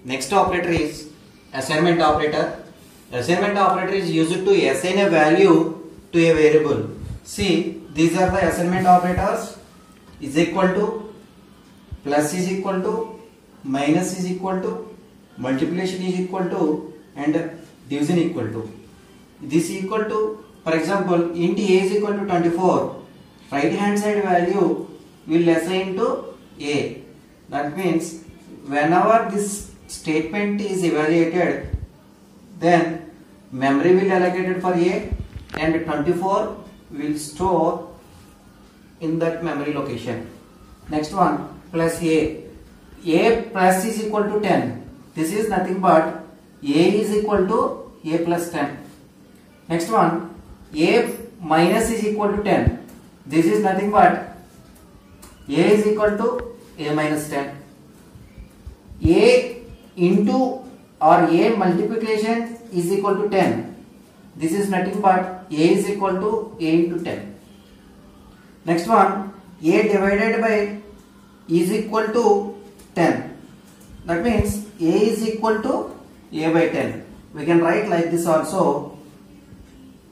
Next operator is assignment operator. Assignment operator is used to assign a value to a variable. See, these are the assignment operators. Is equal to, plus is equal to, minus is equal to, multiplication is equal to, and division equal to. This equal to, for example, int a is equal to 24. Right hand side value will assign to a. That means whenever this statement is evaluated, then memory will allocated for a and 24 will store in that memory location. Next one, plus a. A plus is equal to 10. This is nothing but a is equal to a plus 10. Next one, a minus is equal to 10. This is nothing but a is equal to a minus 10. A into or a multiplication is equal to 10. This is nothing but a is equal to a into 10. Next one, a divided by is equal to 10. That means a is equal to a by 10. We can write like this also.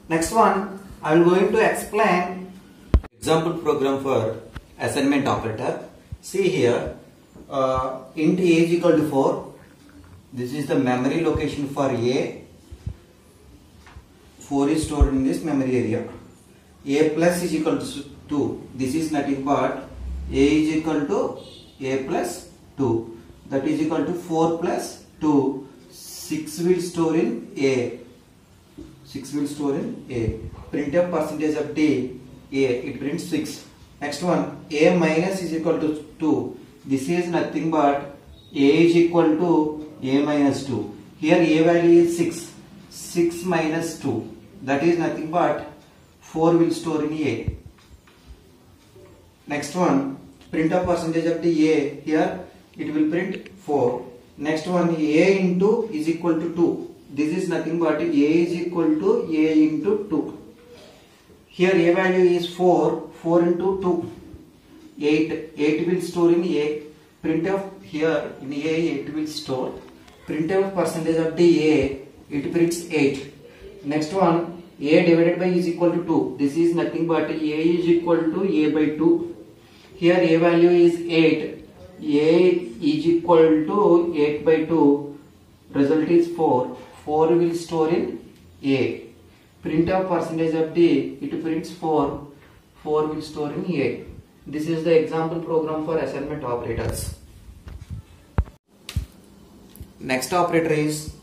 Next one, I will going to explain example program for assignment operator. See here, int a is equal to 4. This is the memory location for a. 4 is stored in this memory area. A plus is equal to 2. This is nothing but a is equal to a plus 2. That is equal to 4 plus 2. 6 will store in a. 6 will store in a. Printf percentage of d, a, it prints 6. Next one, a minus is equal to 2. This is nothing but a is equal to a minus 2. Here a value is 6. 6 minus 2. That is nothing but 4 will store in a. Next one, printf percentage of d, a. Here it will print 4. Next one, a into is equal to 2. This is nothing but a is equal to a into 2. Here a value is 4. 4 into 2. 8. 8 will store in a. Printf here in a 8 will store. Printf percentage of d, a. It prints 8. Next one, a divided by is equal to 2. This is nothing but a is equal to a by 2. Here a value is 8. A is equal to 8 by 2. Result is 4. 4 will store in a. Printf percentage of d, it prints 4. 4 will store in a. This is the example program for assignment operators. Next operator is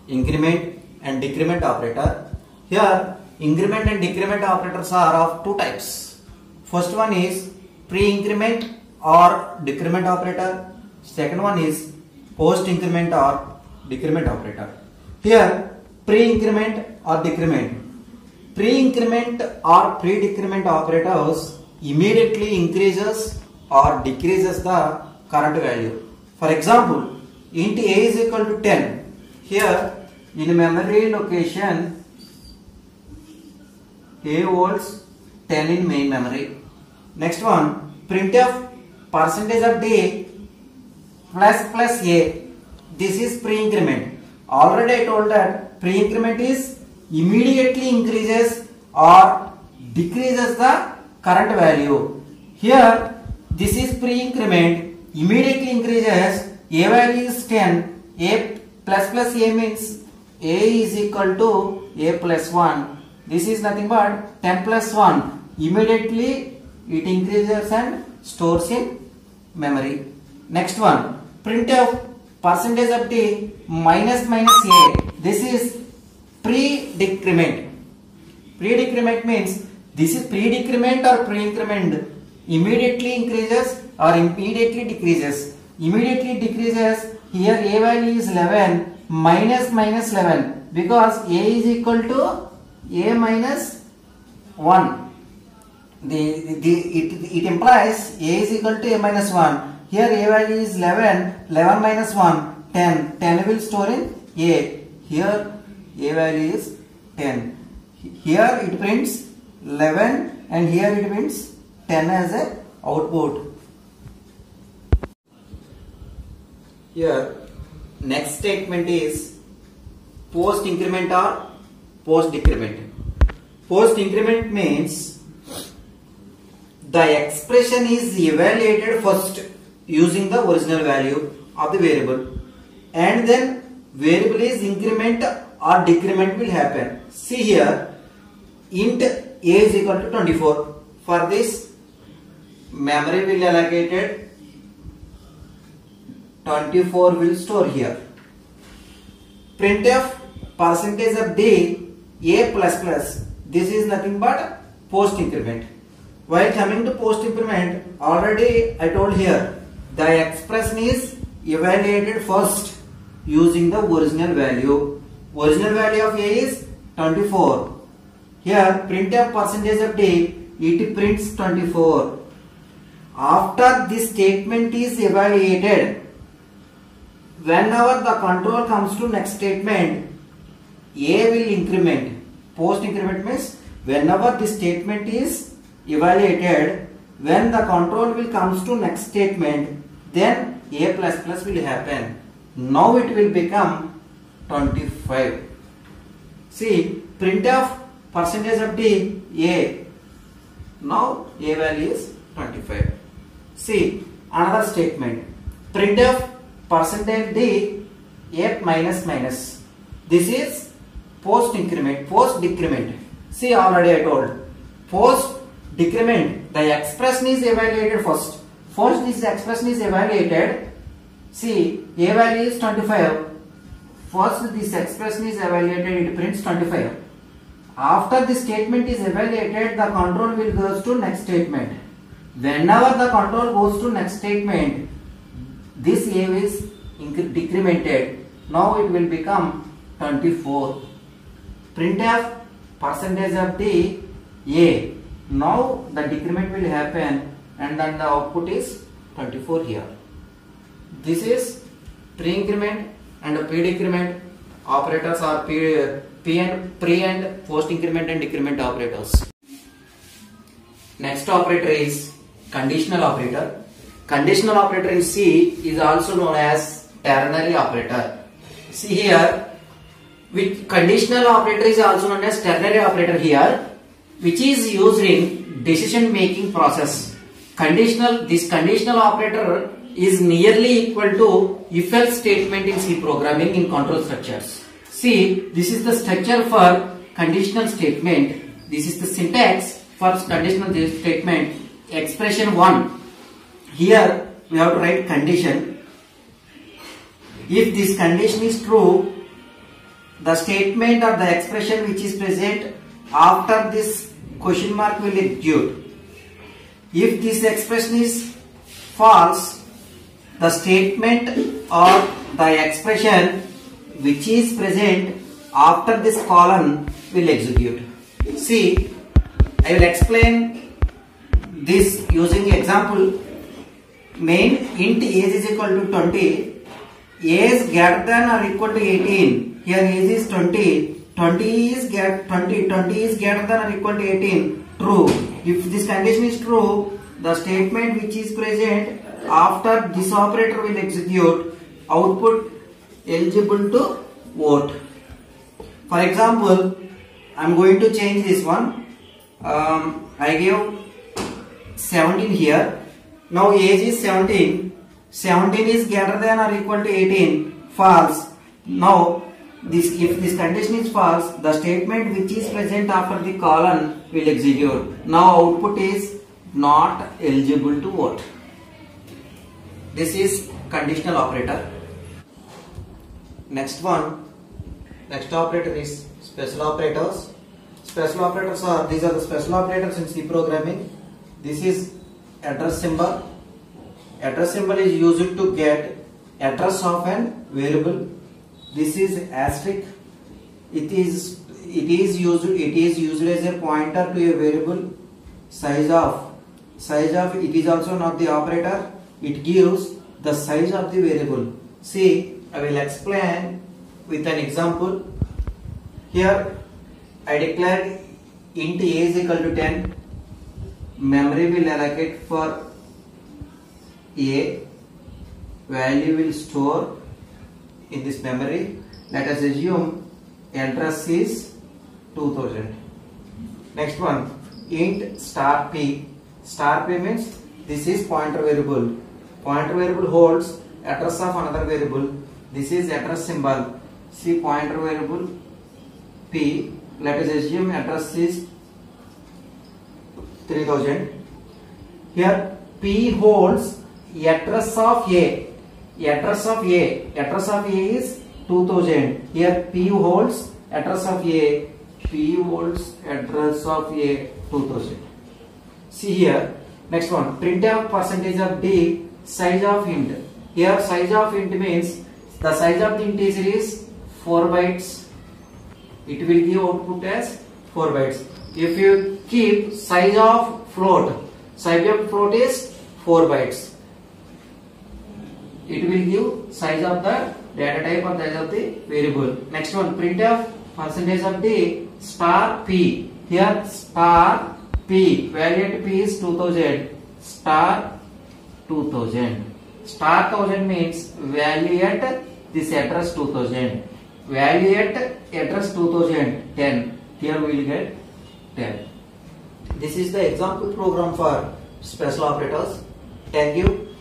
increment and decrement operator. Here increment and decrement operators are of two types. First one is pre-increment or decrement operator. Second one is post-increment or decrement operator. Here pre-increment or decrement. Pre-increment or pre-decrement operators immediately increases or decreases the current value. For example, int a is equal to 10. Here in memory location a holds 10 in main memory. Next one, printf percentage of d plus a. This is pre-increment. Already I told that pre-increment is immediately increases or decreases the current value. Here this is pre-increment, immediately increases. A value is 10. A plus a means a is equal to a plus 1. This is nothing but 10 plus 1. Immediately it increases and stores in memory. Next one, printf percentage of d minus a. This is pre-decrement. Pre-decrement means this is pre-decrement or pre-increment. Immediately increases or immediately decreases. Immediately decreases. Here a value is 11 minus 11 because a is equal to a minus 1. It implies a is equal to a minus 1. Here a value is 11. 11 minus 1, 10. 10 will store in a. Here a value is 10. Here it prints 11 and here it prints 10 as a output. Here next statement is post increment or post decrement. Post increment means the expression is evaluated first using the original value of the variable, and then variable is increment or decrement will happen. See here, int a is equal to 24. For this, memory will allocated 24 will store here. Printf percentage of d a plus plus. This is nothing but post increment. While coming to post increment, already I told here the expression is evaluated first using the original value. Original value of a is 24. Here printf percentage of d, it prints 24. After this statement is evaluated, whenever the control comes to next statement, a will increment. Post increment means whenever this statement is evaluated, when the control will comes to next statement, then a plus plus will happen. Now it will become 25. See, printf percentage of d a. Now a value is 25. See another statement. Printf percentage d a minus minus. This is post increment, post decrement. See, already I told. Post decrement, the expression is evaluated first. First this expression is evaluated. See, a value is 25. First this expression is evaluated, it prints 25. After this statement is evaluated, the control will goes to next statement. Whenever the control goes to next statement, this a is decremented. Now it will become 24. Printf percentage of d a. Now the decrement will happen, and then the output is 24 here. This is pre-increment and pre-decrement operators are pre and post increment and decrement operators. Next operator is conditional operator. Conditional operator in C is also known as ternary operator. See here, with conditional operator is also known as ternary operator here, which is used in decision making process. This conditional operator is nearly equal to if else statement in C programming in control structures. See, this is the structure for conditional statement. This is the syntax for conditional statement. Expression 1. Here we have to write condition. If this condition is true, the statement or the expression which is present after this question mark will execute. If this expression is false, the statement or the expression which is present after this colon will execute. See, I will explain this using example. Main int age is equal to 20, age greater than or equal to 18. Here age is 20, 20 is greater than or equal to 18. True. If this condition is true, the statement which is present after this operator will execute. Output eligible to vote. For example, I am going to change this one. I give 17 here. Now age is 17. 17 is greater than or equal to 18. False. Now if this condition is false, the statement which is present after the colon will execute. Now output is not eligible to vote. This is conditional operator. Next operator is special operators. Special operators are, these are the special operators in C programming. This is address symbol. Address symbol is used to get address of an variable. This is asterisk. It is used as a pointer to a variable. Size of it is also not the operator. It gives the size of the variable. See, I will explain with an example. Here I declared int a is equal to 10. Memory will allocate for a, value will store in this memory. Let us assume address is 2000. Next one, int star p. Star p means this is pointer variable. Pointer variable holds address of another variable. This is address symbol. See pointer variable p. Let us assume address is 3000. Here p holds address of a. Address of a. Address of a is 2000. Here p holds address of a. P holds address of a 2000. See here. Next one. Printf percentage of d size of int. Here size of int means the size of the integer is 4 bytes. It will give output as 4 bytes. If you keep size of float is 4 bytes. It will give size of the data type or size of the variable. Next one, printf percentage of d star p. Here star p, value at p is 2000. Star 2000. Star 1000 means value at this address 2000. Value at address 2000 10. Here we will get 10. This is the example program for special operators. Thank you.